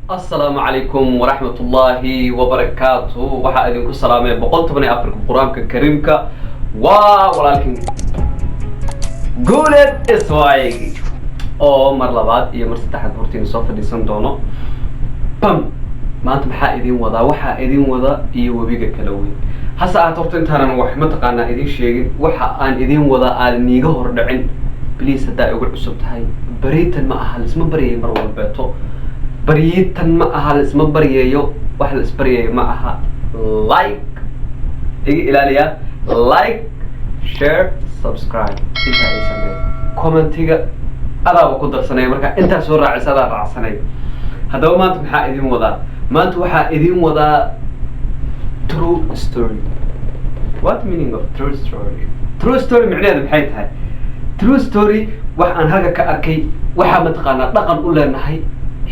السلام عليكم ورحمة الله وبركاته. waxaa idinku salaamay 114 quraanka kariimka walaalkin guuled iswaayigi oo mar labaad iyo mar saddexaad hortiin soo fadhiisan doono maanta maxaa idin wada iyo wabiga kala weyn hasa aad horta intaan wax ma taqaanaa idin sheegin waxa aan idin wada aan niiga hor dhicin please hadaa ugu cusub tahay bariitan ma aha isma bariyay mar walbeeto bariitan ma aha isma bariyayo wax la isbariyayo ma aha like iga ilaaliya like share subscribe inta ay sameey commentiga adaaba ku darsanay marka inta soo raacisada raacsanay hadaba maanta maxaa idin wadaa maanta waxaa idin wadaa true story. What meaning of true story? True story macnaheedu maxay tahay? True story wax aan halka ka arkay waxa ma taqaanaa dhaqan u leenahay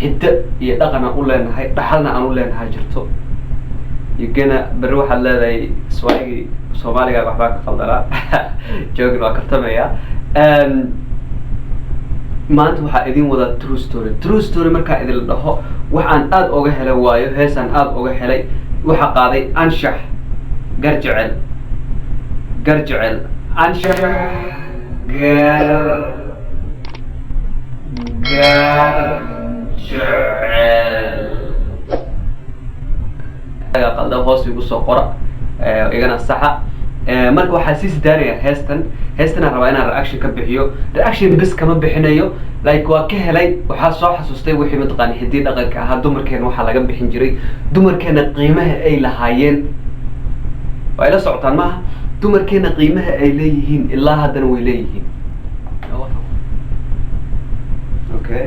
hidda iyo dhaqan aan u leenahay dhaxalna aan u leenahay jirto yigana bari waxa leedahay Soomaaliga Soomaaliga waxba ka khaldara joogin waa kartamaya maanta waxaa idin wada true story marka idin dhaho waxaan aad uga helay waayo heesan aad uga helay waxa qaaday anshax garjecel anshax qalda hoos igu soo qora igana saxa marka waxaa sii sidaanaya heestan rabaa inaan reaction ka bixiyo reaction bis kama bixinayo like waa ka helay waxaa soo xasuustay wixii mataqaan hidii dhaqanka ahaa dumarkeena waxaa laga bixin jiray dumarkeena qiimaha ay lahaayeen waa ila socotaan maaha dumarkeena qiimaha ay leeyihiin ilaa haddana way leeyihiin okay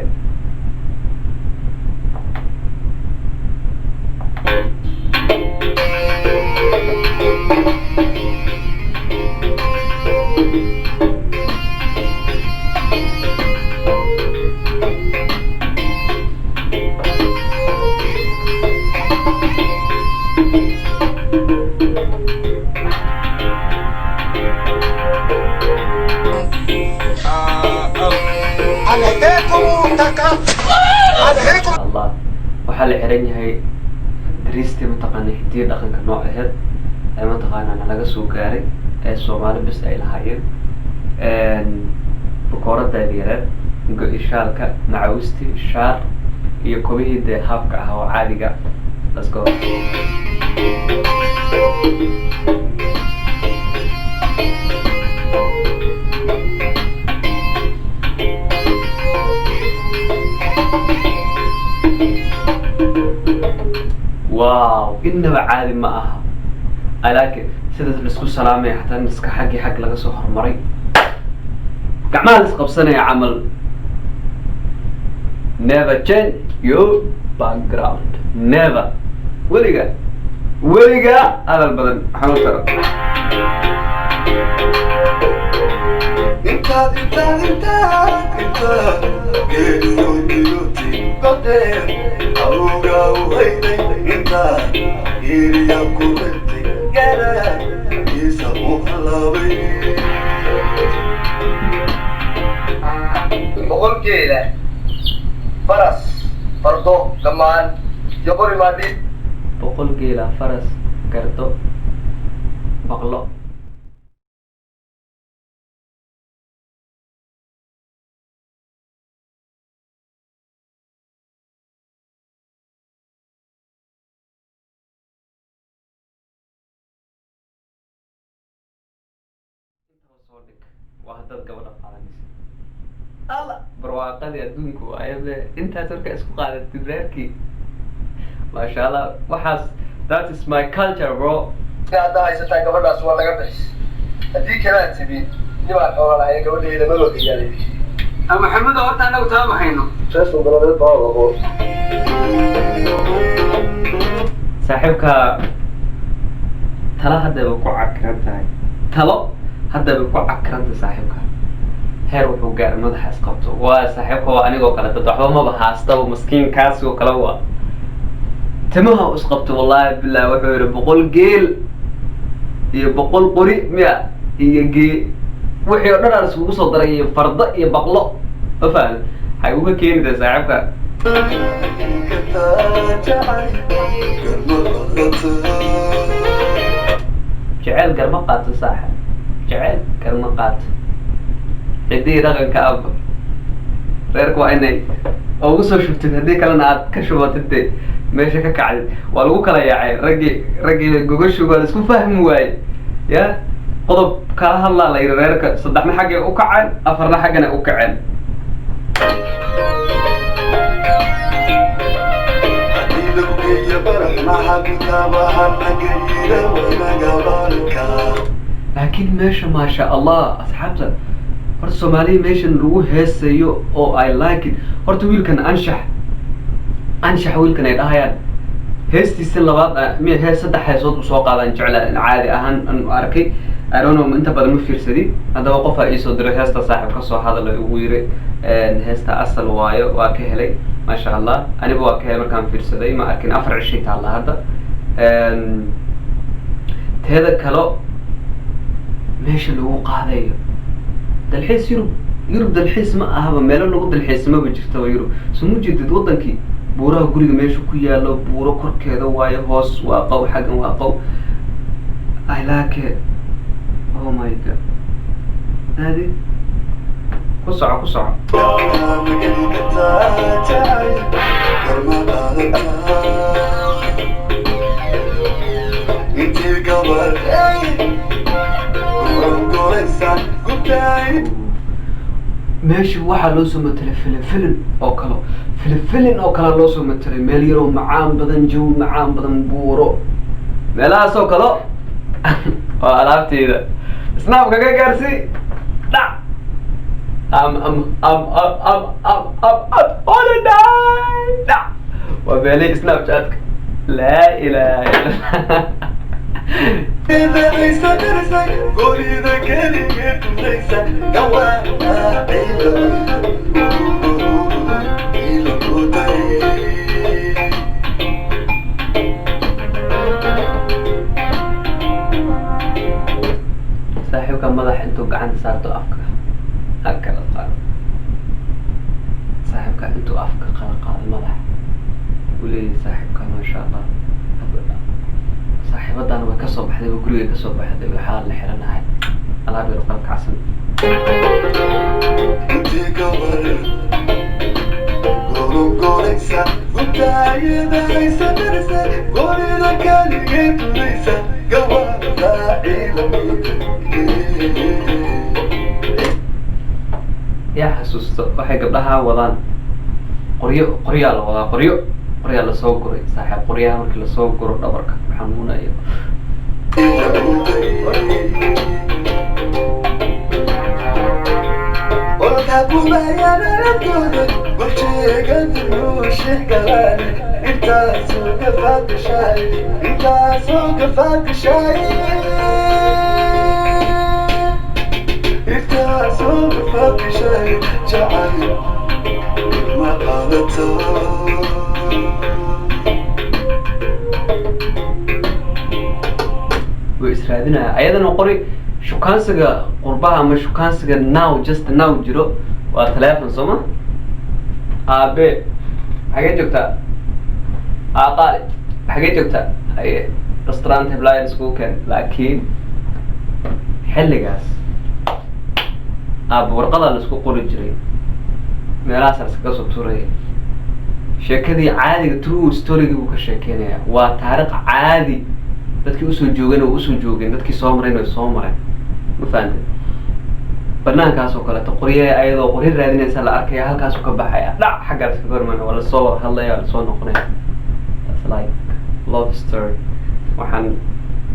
الله waxaa la xiran yahay dariisti mataqaana hidii dhaqanka nooceed ee mataqaana laga soo gaaray ee Soomaali bis ay lahaayeen bukoorada yareed go-ishaalka macawisti shaar iyo kobihii de habka ah oo caadiga let's go واو إنما عادي ما أها لكن سيدة الاسكو سلامي حتى نسك حق لغا سو هرمري كعمال اسقب سنة يا عمل never change your background never ولقى هذا البدن حاول ترى انت بقول كده فرس فردو زمان يقول مادي بقول كده فرس كردو بقلو وهدد قبل قادنيس الله برواقدي ادونكو ايبه انت تركا اسكو قادت تدريركي ما شاء الله وحاس that is my culture bro هذا هيستا gabadhaas waa laga bixis hadii kala tibi niba xoolaha ay gabadheeda ma loo qiyaanay ama maxamed horta anagu taabahayno soo dalabay baaqo saaxiibka tala hadda ku cakran tahay talo hadda ku cakranta saaxiibka heer wuxuu gaaray madaxa isqabto waa saaxiibka waa anigoo kale dad waxba ma bahaasta miskiin kaas oo kale waa tamaha isqabto wallahi billahi wuxuu yiri 100 geel iyo 100 qori miya iyo gee wixii oo dhan isku soo daray farda iyo baqlo afaan hay uga keenida saaxiibka جعل قرمة قات صاحب جعل قرمة قات عدي رغم كأب غيرك وإني أو وصل شفت هديك أنا عاد كشوفت أنت ماشي كعد والو كلا يا عين رجي جوجش وقال سكون فاهم واي يا قضب كره الله لا يريرك صدقنا حاجة أوكعن أفرنا حاجة أنا أوكعن لكن ماشي ما شاء الله أصحابته horta Soomaaliya meeshan lagu heesayo oo I like it horta wiilkan anshax wiilkan ay dhahayaan heestiisa labaad mi hees saddex heesood u soo qaadan jeclaan caadi ahaan aan arkay I don't know inta badan ma fiirsadin hadaba qof ay soo diray heesta saaxiib ka soo hadalay ugu yiri heesta asal waayo waa ka helay ma sha Allah aniga waa ka helay markaan fiirsaday ma arkin afar cishay taala hadda teeda kale meesha lagu qaadayo dalxiis yurub dalxiis ma ahaba meelo lagu dalxiisma ba jirta yurub soo jeedid wadankii buuraha guriga meesha ku yaalo buuro korkeeda waayo hoos waa qaw xagan waa qaw I like it oh my god hadi ku soco ماشي واحد لو سو مثل فيلم او كلا فيلم او كلا لو سو مثل ميل يرو معان بدن جو معان بدن بورو ميلا سو كلا alaabteeda snap kaga gaarsi dhac holiday dhac waa beelay snapchat la ilaaha illa صاحبك مدح انتو قاعد صارتو افكا هكذا قال صاحبك انتو افكا قال مدح ولي صاحبك ما شاء الله صاحبتنا way ka soo baxday guriga ka soo baxday waxa la xiranahay alaab yar qalka casan يا حسوس waxay gabdhaha wadaan qoryo la wadaa qorya la soo guray saaxiib qoryaha markii la soo guro dhabarka xanuunayo وإسرائيلنا أيضا قري شكانسجا قربها مش شكانسجا now just now جرو وثلاثة سما أبي حاجة جبتها أقال حاجة جبتها أي رستوران تبلاي سكوكن لكن حل جاس أب ورقة السكوك قري جري ميراث السكاسو توري شكدي عادي true story جبوك الشكينة وتاريخ عادي dadkii u soo joogeen oo u soo joogeen dadkii soo mareen oo soo mareen ma fahanteen barnaamijkaas oo kale qoryaha ayadoo qorin raadinaysa la arkay halkaas uu ka baxaya dhac xaggaas ka gorman wala soo hadlaya wala soo noqonaya that's like love story waxaan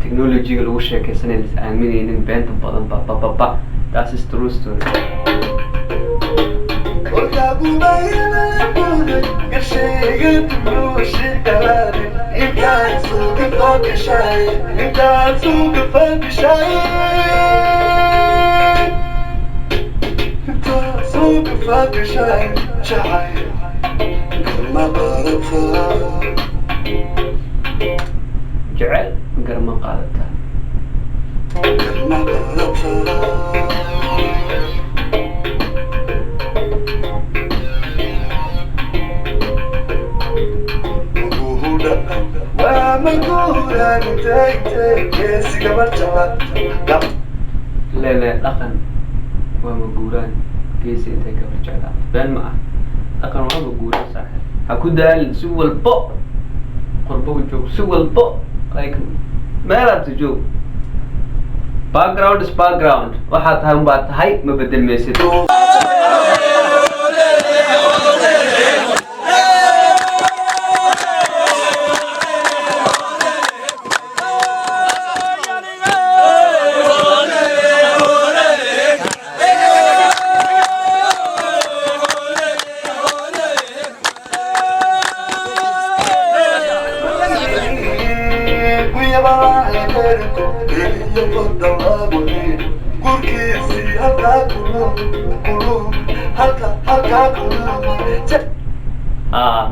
technology lagu sheekaysanay is aaminaynin beenta badan ba that's is true story جعل قرما قالتها لا لا dhaqan waa maguuraan geesi intay ka farjeclaato been ma ah dhaqan waa maguuraan saaxiib ha ku daalin si walbo qorbo u joog si walbo like meelaad joog background is background waxaad tahay unbaad tahay ma bedelmaysid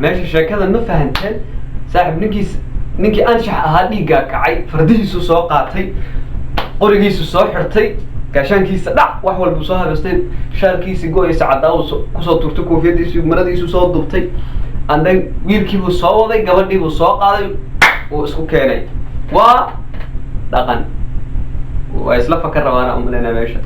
meesha sheekada ma fahanteen saaxiib ninkii anshax ahaa dhiiggaa kacay fardihiisu soo qaatay qorigiisu soo xirtay gaashaankiisa dhac wax walbu soo habeystay shaarkiisii go-aysa caddaa kusoo turtay koofiyadiisu maradiisu soo dubtay andan wiilkiibuu soo waday gabadhiibuu soo qaaday uu isku keenay waa dhaqan waa isla fakar rabaana umaleynaa meesha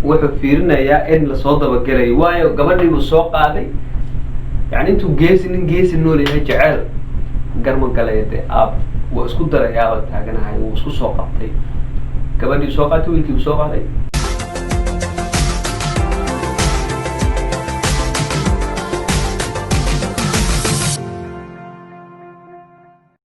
wuxuu fiirinayaa in lasoo dabagelayo waayo gabadhii buu soo qaaday yani intuu nin geesi nool yahay jeceel garma galaya dee aab waa isku darayaaba taaganahay wuu isku soo qabtay gabadhii soo qaatay wiilkii buu soo qaaday